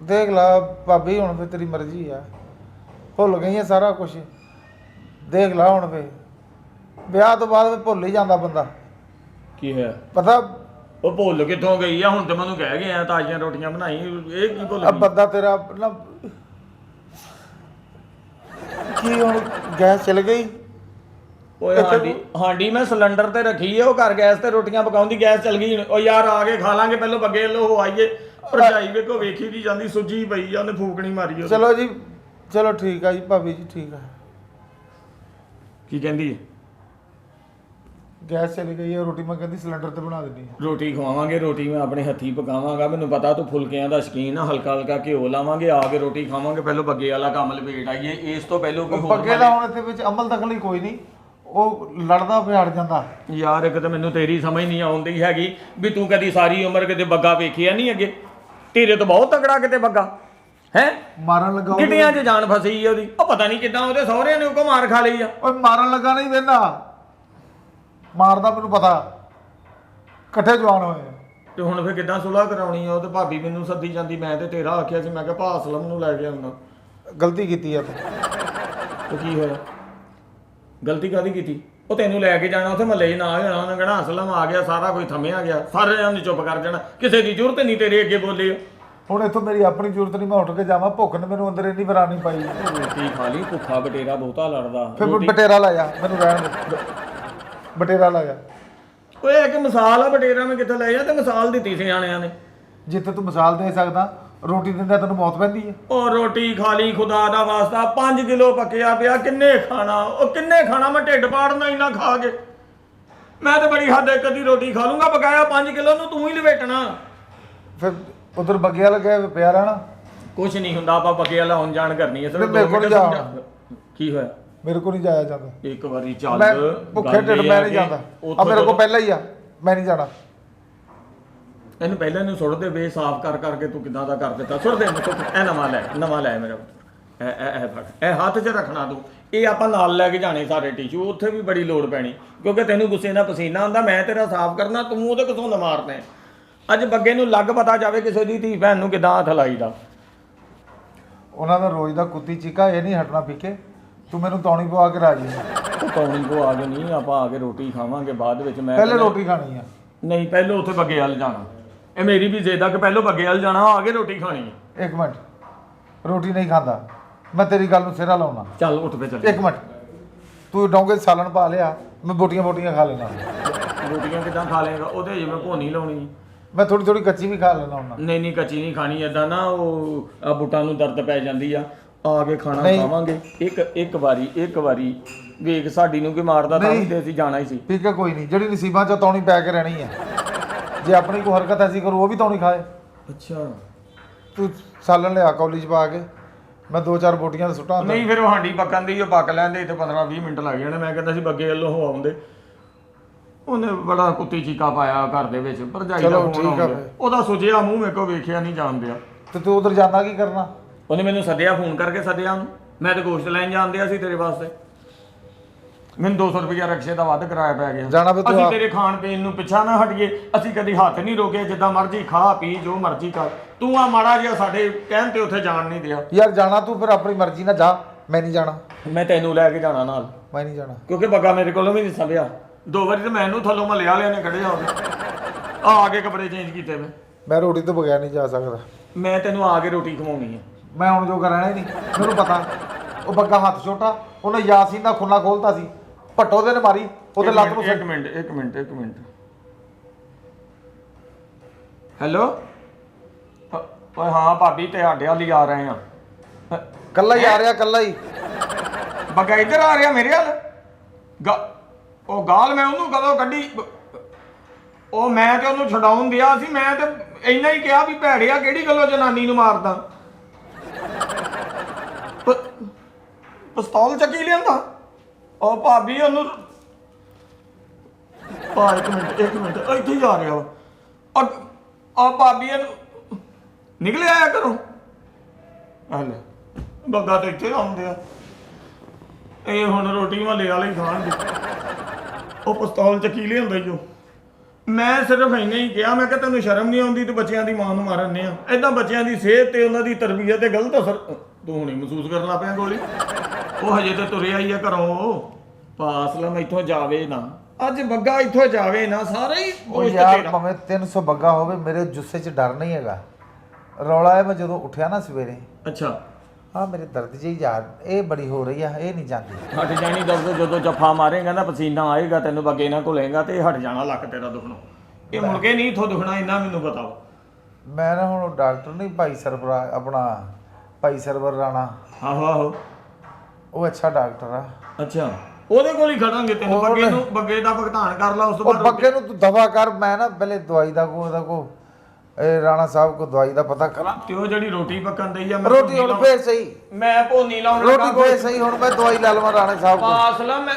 ਦੇਖ ਲਾ ਭਾਬੀ, ਹੁਣ ਫਿਰ ਤੇਰੀ ਮਰਜ਼ੀ ਆ। ਭੁੱਲ ਗਈ ਆ ਸਾਰਾ ਕੁਝ, ਦੇਖ ਲਾ ਹੁਣ। ਫਿਰ ਵਿਆਹ ਤੋਂ ਬਾਅਦ ਫਿਰ ਭੁੱਲ ਹੀ ਜਾਂਦਾ ਬੰਦਾ। ਕੀ ਹੈ? ਪਤਾ ਉਹ ਭੁੱਲ ਕਿੱਥੋਂ ਗਈ ਆ? ਹੁਣ ਤੇ ਮੈਨੂੰ ਕਹਿ ਗਏ ਆ ਤਾਜ਼ੀਆਂ ਰੋਟੀਆਂ ਬਣਾਈ, ਇਹ ਕੀ ਭੁੱਲ ਆ ਗਈ? ਬੰਦਾ ਤੇਰਾ ਨਾ, ਕੀ ਹੁਣ ਗੈਸ ਚਲ ਗਈ? ਓਏ ਹਾਂਡੀ ਮੈਂ ਸਿਲੰਡਰ ਤੇ ਰੱਖੀ ਆ, ਉਹ ਘਰ ਗੈਸ ਤੇ ਰੋਟੀਆਂ ਪਕਾਉਂਦੀ, ਗੈਸ ਚੱਲ ਗਈ। ਉਹ ਯਾਰ ਆ ਕੇ ਖਾ ਲਾਂਗੇ, ਪਹਿਲੋਂ ਬੱਗੇ ਵੱਲੋਂ ਹੋ ਆਈਏ। ਭਰਜਾਈ ਵੇਖੋ ਵੇਖੀ ਦੀ ਜਾਂਦੀ, ਸੁੱਜੀ ਪਈ ਆ, ਉਹਨੇ ਫੂਕਣੀ ਮਾਰੀ ਉਹ। ਚਲੋ ਜੀ, ਚਲੋ ਠੀਕ ਆ ਜੀ ਭਾਬੀ ਜੀ, ਠੀਕ ਆ। ਕੀ ਕਹਿੰਦੀ ਹੈ? ਗੈਸ ਚਲੀ ਗਈ ਹੈ, ਰੋਟੀ ਮੈਂ ਕਹਿੰਦੀ ਸਿਲੰਡਰ ਤੇ ਬਣਾ ਦਿੰਦੀ ਆ। ਰੋਟੀ ਖਵਾਵਾਂਗੇ, ਰੋਟੀ ਮੈਂ ਆਪਣੇ ਹੱਥੀਂ ਪਕਾਵਾਂਗਾ। ਮੈਨੂੰ ਪਤਾ ਤੂੰ ਫੁਲਕਿਆਂ ਦਾ ਸ਼ੌਕੀਨ ਆ, ਹਲਕਾ ਹਲਕਾ ਘਿਓ ਲਾਵਾਂਗੇ, ਆ ਕੇ ਰੋਟੀ ਖਾਵਾਂਗੇ। ਪਹਿਲੋਂ ਬੱਗੇ ਵਾਲਾ ਕੰਮ ਲਪੇਟ ਆਈਏ, ਇਸ ਤੋਂ ਪਹਿਲੋਂ ਕੋਈ ਹੋਰ ਬੱਗੇ ਦਾ ਹੁਣ ਇੱਥੇ ਵਿੱਚ ਅਮਲ ਦਖਲ ਹੀ ਕੋਈ ਨਹੀਂ, ਉਹ ਲੜਦਾ ਪਿਆੜ ਜਾਂਦਾ। ਯਾਰ ਇੱਕ ਤਾਂ ਮੈਨੂੰ ਤੇਰੀ ਸਮਝ ਨਹੀਂ ਆਉਂਦੀ ਹੈਗੀ ਵੀ ਤੂੰ ਕਦੀ ਸਾਰੀ ਉਮਰ ਕਿਤੇ ਬੱਗਾ ਵੇਖਿਆ ਨਹੀਂ ਅੱਗੇ? ਤੇਰੇ ਤੋਂ ਬਹੁਤ ਤਗੜਾ ਕਿਤੇ ਬੱਗਾ ਹੈ। ਮਾਰਨ ਲੱਗਾ ਕਿੱਟੀਆਂ 'ਚ ਜਾਨ ਫਸੀ ਆ ਉਹਦੀ। ਉਹ ਪਤਾ ਨਹੀਂ ਕਿੱਦਾਂ ਉਹਦੇ ਸਹੁਰਿਆਂ ਨੇ ਉਹ ਕੋ ਮਾਰ ਖਾ ਲਈ ਆ। ਓਏ ਮਾਰਨ ਲੱਗਾ ਨਹੀਂ ਵੇਨਾ, ਮਾਰਦਾ ਮੈਨੂੰ ਪਤਾ, ਇਕੱਠੇ ਜਵਾਨ ਹੋਏ ਆ। ਤੇ ਹੁਣ ਫਿਰ ਕਿੱਦਾਂ ਸੁਲਾਹ ਕਰਾਉਣੀ ਆ? ਉਹ ਤੇ ਭਾਬੀ ਮੈਨੂੰ ਸੱਦੀ ਜਾਂਦੀ, ਮੈਂ ਤੇ ਤੇਰਾ ਆਖਿਆ ਸੀ, ਮੈਂ ਕਿਹਾ ਭਾ ਅਸਲਮ ਨੂੰ ਲੈ ਕੇ ਆਉਣਾ। ਗਲਤੀ ਕੀਤੀ ਆ ਤੂੰ। ਉਹ ਕੀ ਹੋਇਆ? ਗਲਤੀ ਕਾਹਦੀ ਕੀਤੀ? ਉਹ ਤੈਨੂੰ ਲੈ ਕੇ ਜਾਣਾ ਉੱਥੇ ਮਹੱਲੇ 'ਚ ਨਾ ਜਾਣਾ, ਉਹਨੇ ਕਹਿਣਾ ਅਸਲਮ ਆ ਗਿਆ, ਸਾਰਾ ਕੁਝ ਥੰਮਿਆ ਗਿਆ, ਸਾਰਿਆਂ ਨੂੰ ਚੁੱਪ ਕਰ ਜਾਣਾ, ਕਿਸੇ ਦੀ ਜ਼ਰੂਰਤ ਨਹੀਂ ਤੇਰੇ ਅੱਗੇ ਬੋਲੇ। ਹੁਣ ਇੱਥੋਂ ਮੇਰੀ ਆਪਣੀ ਜ਼ਰੂਰਤ ਨਹੀਂ, ਮੈਂ ਉੱਠ ਕੇ ਜਾਵਾਂ, ਭੁੱਖ ਨੇ ਮੈਨੂੰ ਅੰਦਰ ਇੰਨੀ ਵਰਾਨੀ ਪਾਈ। ਰੋਟੀ ਖਾ ਲਈ, ਭੁੱਖਾ ਬਟੇਰਾ ਬਹੁਤਾ ਲੜਦਾ। ਫਿਰ ਬਟੇਰਾ ਲੈ ਜਾ, ਮੈਨੂੰ ਰਹਿਣ ਦੇ, ਬਟੇਰਾ ਲੈ ਜਾ। ਓਏ ਇੱਕ ਮਿਸਾਲ ਆ, ਬਟੇਰਾ ਮੈਂ ਕਿੱਥੇ ਲੈ ਜਾ? ਤੇ ਮਿਸਾਲ ਦਿੱਤੀ ਸਿਆਣਿਆਂ ਨੇ। ਜਿੱਥੇ ਤੂੰ ਮਿਸਾਲ ਦੇ ਸਕਦਾ, ਰੋਟੀ ਦਿੰਦਾ ਤੈਨੂੰ ਮੌਤ ਪੈਂਦੀ ਹੈ। ਉਹ ਰੋਟੀ ਖਾ ਲਈ, ਖੁਦਾ ਦਾ ਵਾਸਤਾ 5 ਕਿਲੋ ਪੱਕਿਆ ਪਿਆ, ਕਿੰਨੇ ਖਾਣਾ? ਉਹ ਕਿੰਨੇ ਖਾਣਾ? ਮੈਂ ਢਿੱਡ ਪਾੜਨਾ ਇੰਨਾ ਖਾ ਕੇ। ਮੈਂ ਤੇ ਬੜੀ ਹੱਦ ਇੱਕ ਅੱਧੀ ਰੋਟੀ ਖਾ ਲੂੰਗਾ, ਬਕਾਇਆ 5 ਕਿਲੋ ਨੂੰ ਤੂੰ ਹੀ ਲਵੇਟਣਾ। ਫਿਰ ਉਧਰ ਬੱਗਿਆ ਲੱਗਿਆ ਪਿਆ ਰਹਿਣਾ। ਕੁਛ ਨਹੀਂ ਹੁੰਦਾ, ਆਪਾਂ ਬੱਗੇ ਵਾਲਾ ਆਉਣ ਜਾਣ ਕਰਨੀ ਹੈ। ਮੇਰੇ ਕੋਲ ਜਾ। ਕੀ ਹੋਇਆ? ਮੇਰੇ ਕੋਲ ਨਹੀਂ ਜਾਇਆ ਜਾਂਦਾ, ਇੱਕ ਵਾਰੀ ਚੱਲ। ਮੈਂ ਭੁੱਖੇ ਢਿੱਡ ਮੈਂ ਨਹੀਂ ਜਾਂਦਾ। ਆ ਮੇਰੇ ਕੋਲ ਪਹਿਲਾਂ ਹੀ ਆ, ਮੈਂ ਨਹੀਂ ਜਾਣਾ। ਇਹਨੂੰ ਪਹਿਲਾਂ ਇਹਨੂੰ ਸੁੱਟ ਦੇ, ਵੇ ਸਾਫ਼ ਕਰ ਕਰਕੇ ਤੂੰ ਕਿਦਾਂ ਦਾ ਕਰ ਦਿੱਤਾ। ਸੁੱਟ ਦੇ ਇਹਨੂੰ, ਇਹ ਨਵਾਂ ਲੈ ਮੇਰਾ ਪੁੱਤਰ। ਇਹ ਫੜ, ਇਹ ਹੱਥ 'ਚ ਰੱਖਣਾ ਤੂੰ। ਇਹ ਆਪਾਂ ਨਾਲ ਲੈ ਕੇ ਜਾਣੇ ਸਾਰੇ ਟਿਸ਼ੂ, ਉੱਥੇ ਵੀ ਬੜੀ ਲੋੜ ਪੈਣੀ, ਕਿਉਂਕਿ ਤੈਨੂੰ ਗੁੱਸੇ ਨਾਲ ਪਸੀਨਾ ਆਉਂਦਾ, ਮੈਂ ਤੇਰਾ ਸਾਫ਼ ਕਰਨਾ, ਤੂੰ ਉਹਦੇ ਕਿਥੋਂ ਨਾ ਮਾਰਨਾ। ਅੱਜ ਬੱਗੇ ਨੂੰ ਲੱਗ ਪਤਾ ਜਾਵੇ ਕਿਸੇ ਦੀ ਧੀ ਭੈਣ ਨੂੰ ਕਿਦਾਂ ਹੱਥ ਲਾਈਦਾ। ਉਹਨਾਂ ਦਾ ਰੋਜ਼ ਦਾ ਕੁੱਤੀ ਚੀਕਾ, ਇਹ ਨਹੀਂ ਹਟਣਾ ਪਿੱਛੇ। ਤੂੰ ਮੈਨੂੰ ਤੌਣੀ ਪਵਾ ਕੇ ਰਾਜੀ। ਤੌਣੀ ਕੋ ਆ ਕੇ ਨਹੀਂ, ਆਪਾਂ ਆ ਕੇ ਰੋਟੀ ਖਾਵਾਂਗੇ ਬਾਅਦ ਵਿੱਚ। ਮੈਂ ਪਹਿਲੇ ਰੋਟੀ ਖਾਣੀ ਆ। ਨਹੀਂ, ਪਹਿਲੋਂ ਉੱਥੇ ਬੱਗੇ ਵੱਲ ਜਾਣਾ। ਇਹ ਮੇਰੀ ਵੀ ਜ਼ਿੱਦ ਆ ਕਿ ਪਹਿਲੋਂ ਬੱਗੇ ਵੱਲ ਜਾਣਾ, ਆ ਕੇ ਰੋਟੀ ਖਾਣੀ ਹੈ। ਇੱਕ ਮਿੰਟ, ਰੋਟੀ ਨਹੀਂ ਖਾਂਦਾ ਮੈਂ, ਤੇਰੀ ਗੱਲ ਨੂੰ ਸਿਰਾ ਲਾਉਣਾ। ਚੱਲ ਉੱਠ ਪੇ ਚੱਲ। ਇੱਕ ਮਿੰਟ, ਤੂੰ ਡੋਂਗੇ ਸਾਲਣ ਪਾ ਲਿਆ, ਮੈਂ ਬੋਟੀਆਂ ਖਾ ਲੈਣਾ। ਰੋਟੀਆਂ ਕਿਦਾਂ ਖਾ ਲੇਗਾ? ਉਹਦੇ ਜੇ ਮੈਂ ਭੋਨੀ ਲਾਉਣੀ। ਮੈਂ ਥੋੜੀ ਥੋੜੀ ਕੱਚੀ ਵੀ ਖਾ ਲੈਣਾ ਹੁੰਦਾ। ਨਹੀਂ ਨਹੀਂ ਕੱਚੀ ਨਹੀਂ ਖਾਣੀ ਏਦਾਂ ਨਾ, ਉਹ ਆ ਬੁੱਟਾਂ ਨੂੰ ਦਰਦ ਪੈ ਜਾਂਦੀ ਆ ਕੇ ਖਾਣਾ ਨਹੀਂ। ਖਾਵਾਂਗੇ ਇੱਕ ਵਾਰੀ ਵੇਖ ਸਾਡੀ ਨੂੰ ਕੀ ਮਾਰਦਾ ਤਾਂ ਵੀ ਤੇ ਅਸੀਂ ਜਾਣਾ ਹੀ ਸੀ। ਠੀਕ ਹੈ ਕੋਈ ਨਹੀਂ, ਜਿਹੜੀ ਨਸੀਬਾਂ ਚ ਤੌਣੀ ਪੈ ਕੇ ਰਹਿਣੀ ਹੈ। ਜੇ ਆਪਣੀ ਕੋਈ ਹਰਕਤ ਐਸੀ ਕਰੂ ਉਹ ਵੀ ਤੌਣੀ ਖਾਏ। ਅੱਛਾ ਤੂੰ ਸਾਲਣ ਲਿਆ ਕਾਲਜ ਪਾ ਕੇ, ਮੈਂ 2-4 ਬੋਟੀਆਂ ਤੇ ਸੁੱਟਾਂ ਅੰਦਰ। ਨਹੀਂ ਫਿਰ ਉਹ ਹਾਂਡੀ ਪੱਕਣ ਦੀ ਉਹ ਪੱਕ ਲੈਂਦੇ ਤੇ 15-20 ਮਿੰਟ ਲੱਗ ਜਾਣੇ। ਮੈਂ ਕਹਿੰਦਾ ਸੀ ਬੱਗੇ ਵੱਲੋਂ ਹੋ ਆਉਂਦੇ, ਉਹਨੇ ਬੜਾ ਕੁੱਤੀ ਚੀਕਾ ਪਾਇਆ ਘਰ ਦੇ ਵਿੱਚ, ਭਰਜਾਈ ਦਾ ਚਲੋ ਫੋਨ ਠੀਕ ਆ ਆਉਂਦਾ, ਫਿਰ। ਉਹਦਾ ਸੁਜਿਆ ਮੂੰਹ ਮੇਰੇ ਕੋ ਵੇਖਿਆ ਨਹੀਂ ਜਾਂਦਿਆ। ਤੇ ਤੂੰ ਉਧਰ ਜਾਂਦਾ ਕੀ ਕਰਨਾ? ਉਹਨੇ ਮੈਨੂੰ ਸੱਦਿਆ, ਫੋਨ ਕਰਕੇ ਸੱਦਿਆ ਉਹਨੂੰ। ਮੈਂ ਤੇ ਗੋਸ਼ਤ ਲੈਣ ਜਾਂਦਿਆ ਸੀ ਤੇਰੇ ਵਾਸਤੇ, ਮੈਨੂੰ 200 ਰੁਪਇਆ ਰਕਸ਼ੇ ਦਾ ਵੱਧ ਕਿਰਾਇਆ ਪੈ ਗਿਆ। ਜਾਣਾ ਫਿਰ ਤੂੰ ਅਸੀਂ ਆਪ। ਤੇਰੇ ਖਾਣ ਪੀਣ ਨੂੰ ਪਿੱਛਾ ਨਾ ਹਟੀਏ, ਅਸੀਂ ਕਦੀ ਹੱਥ ਨਹੀਂ ਰੋਕੇ, ਜਿੱਦਾਂ ਮਰਜ਼ੀ ਖਾ ਪੀ ਜੋ ਮਰਜ਼ੀ ਕਰ। ਤੂੰ ਆ ਮਾੜਾ ਜਿਹਾ ਸਾਡੇ ਕਹਿਣ ਤੇ ਉੱਥੇ ਜਾਣ ਨਹੀਂ ਦਿਆ। ਯਾਰ ਜਾਣਾ ਤੂੰ ਫਿਰ ਆਪਣੀ ਮਰਜ਼ੀ ਨਾਲ ਜਾ, ਮੈਂ ਨਹੀਂ ਜਾਣਾ। ਮੈਂ ਤੈਨੂੰ ਲੈ ਕੇ ਜਾਣਾ ਨਾਲ, ਮੈਂ ਨਹੀਂ ਜਾਣਾ ਕਿਉਂਕਿ ਬੱਗਾ ਮੇਰੇ ਕੋਲੋਂ ਵੀ ਨਹੀਂ ਸੰਭਿਆ। 2 ਵਾਰੀ ਤੇ ਮੈਨੂੰ ਥੱਲੋਂ ਮਹੱਲੇ ਵਾਲਿਆਂ ਨੇ ਕੱਢਿਆ ਹੋਵੇ। ਆ ਕੇ ਕੱਪੜੇ ਚੇਂਜ ਕੀਤੇ ਮੈਂ ਰੋਟੀ ਤੋਂ ਬਗੈਰ ਨਹੀਂ ਜਾ ਸਕਦਾ। ਮੈਂ ਤੈਨੂੰ ਆ ਕੇ ਰੋਟੀ ਖਵਾਉਣੀ ਹੈ। ਮੈਂ ਹੁਣ ਜੋਗਾ ਰਹਿਣਾ ਹੀ ਨਹੀਂ, ਮੈਨੂੰ ਪਤਾ। ਉਹ ਬੱਗਾ ਹੱਥ ਛੋਟਾ, ਉਹਨੇ ਯਾਸੀਨ ਦਾ ਖੁੱਲਾ ਖੋਲਤਾ ਸੀ, ਭੱਟੋ ਦੇ ਨੇ ਮਾਰੀ ਉਹਦੇ ਲੱਤ ਨੂੰ। ਇੱਕ ਮਿੰਟ ਹੈਲੋ ਓਏ ਹਾਂ ਭਾਬੀ, ਤੁਹਾਡੇ ਵਾਲੀ ਆ ਰਹੇ ਆ। ਕੱਲਾ ਹੀ ਆ ਰਿਹਾ, ਕੱਲਾ ਹੀ। ਬੱਗਾ ਇੱਧਰ ਆ ਰਿਹਾ ਮੇਰੇ ਵੱਲ। ਉਹ ਗਾਲ ਮੈਂ ਉਹਨੂੰ ਕਦੋਂ ਕੱਢੀ? ਉਹ ਮੈਂ ਤੇ ਉਹਨੂੰ ਛਡਾਉਣ ਦਿਆ ਸੀ। ਮੈਂ ਤੇ ਇੰਨਾ ਹੀ ਕਿਹਾ ਵੀ ਭੈੜਿਆ ਕਿਹੜੀ ਗੱਲੋਂ ਜਨਾਨੀ ਨੂੰ ਮਾਰਦਾ। ਪਿਸਤੌਲ ਚੱਕੀ ਲਿਆਂਦਾ। ਉਹ ਭਾਬੀ ਉਹਨੂੰ ਇੱਕ ਮਿੰਟ ਇੱਥੇ ਹੀ ਆ ਰਿਹਾ ਵਾ। ਆ ਭਾਬੀ ਇਹਨੂੰ ਨਿਕਲ ਆਇਆ ਕਰੋ। ਹਲੇ ਬੱਗਾ ਤੇ ਇੱਥੇ ਆਉਂਦੇ ਆ। ਇਹ ਹੁਣ ਰੋਟੀ ਮਹੱਲੇ ਵਾਲੇ ਹੀ ਖਾਣਗੇ। ਉਹ ਪਿਸਤੌਲ ਚੱਕੀ ਲਿਆਂਦਾ ਹੀ ਉਹ। ਮੈਂ ਸਿਰਫ ਇੰਨਾ ਹੀ ਕਿਹਾ, ਮੈਂ ਕਿਹਾ ਤੈਨੂੰ ਸ਼ਰਮ ਨਹੀਂ ਆਉਂਦੀ, ਤੂੰ ਬੱਚਿਆਂ ਦੀ ਮਾਂ ਨੂੰ ਮਾਰਨੇ ਆ। ਏਦਾਂ ਬੱਚਿਆਂ ਦੀ ਸਿਹਤ ਤੇ ਉਹਨਾਂ ਦੀ ਤਰਬੀਅਤ ਤੇ ਗਲਤ ਅਸਰ ਤੂੰ ਹੁਣੇ ਮਹਿਸੂਸ ਕਰਨ ਲੱਗ ਪਿਆ। ਗੋਲੀ ਉਹ ਹਜੇ ਤੇ ਤੁਰਿਆ ਹੀ ਆ ਘਰੋਂ। ਪਾਸਲਮ ਇੱਥੋਂ ਜਾਵੇ ਨਾ, ਅੱਜ ਬੱਗਾ ਇੱਥੋਂ ਜਾਵੇ ਨਾ, ਸਾਰੇ ਹੀ ਉਹ ਯਾਰ ਭਾਵੇਂ 300 ਬੱਗਾ ਹੋਵੇ, ਮੇਰੇ ਜੁੱਸੇ 'ਚ ਡਰ ਨਹੀਂ ਹੈਗਾ। ਰੌਲਾ ਹੈ ਮੈਂ ਜਦੋਂ ਉੱਠਿਆ ਨਾ ਸਵੇਰੇ, ਅੱਛਾ ਮੇਰੇ ਦਰਦ ਜਿਹੀ ਯਾਰ ਇਹ ਬੜੀ ਹੋ ਰਹੀ ਆ, ਇਹ ਨਹੀਂ ਜਾਂਦੀ। ਹਟ ਜਾਣੀ ਦਰਦ, ਜਦੋਂ ਜੱਫਾ ਮਾਰੇਗਾ ਨਾ ਪਸੀਨਾ ਆਏਗਾ ਤੈਨੂੰ, ਬੱਗੇ ਨਾ ਘੁਲੇਗਾ ਤੇ ਹਟ ਜਾਣਾ ਲੱਕ ਤੇਰਾ ਦੁਖਣਾ। ਇਹ ਮੁੜ ਕੇ ਨਹੀਂ ਇੱਥੋਂ ਦੁਖਣਾ, ਇੰਨਾ ਮੈਨੂੰ ਪਤਾ ਵਾ। ਮੈਂ ਨਾ ਹੁਣ ਡਾਕਟਰ ਨਹੀਂ, ਭਾਈ ਸਰਵਰ ਆਪਣਾ ਭਾਈ ਸਰਵਰ ਰਾਣਾ। ਆਹੋ ਉਹ ਅੱਛਾ ਡਾਕਟਰ ਆ। ਅੱਛਾ ਉਹਦੇ ਕੋਲ ਹੀ ਖੜਾਂਗੇ ਤੈਨੂੰ। ਬੱਗੇ ਦਾ ਭੁਗਤਾਨ ਕਰ ਲਾ, ਉਸ ਤੋਂ ਬਾਅਦ ਬੱਗੇ ਨੂੰ ਤੂੰ ਦਵਾ ਕਰ। ਮੈਂ ਨਾ ਪਹਿਲੇ ਦਵਾਈ ਦਾ ਇਹ ਰਾਣਾ ਸਾਹਿਬ ਕੋ ਦਵਾਈ ਦਾ ਪਤਾ ਕਰਾਂ। ਤੇ ਉਹ ਜਿਹੜੀ ਰੋਟੀ ਪੱਕਣ ਦਈ ਆ, ਰੋਟੀ ਹੁਣ ਫੇਰ ਸਹੀ, ਮੈਂ ਭੋਨੀ ਲਾਉਣ ਰੋਟੀ ਫੇਰ ਸਹੀ। ਹੁਣ ਮੈਂ ਦਵਾਈ ਲੈ ਲਵਾਂ ਰਾਣਾ ਸਾਹਿਬ ਕੋਲ। ਅਸਲ ਮੈਂ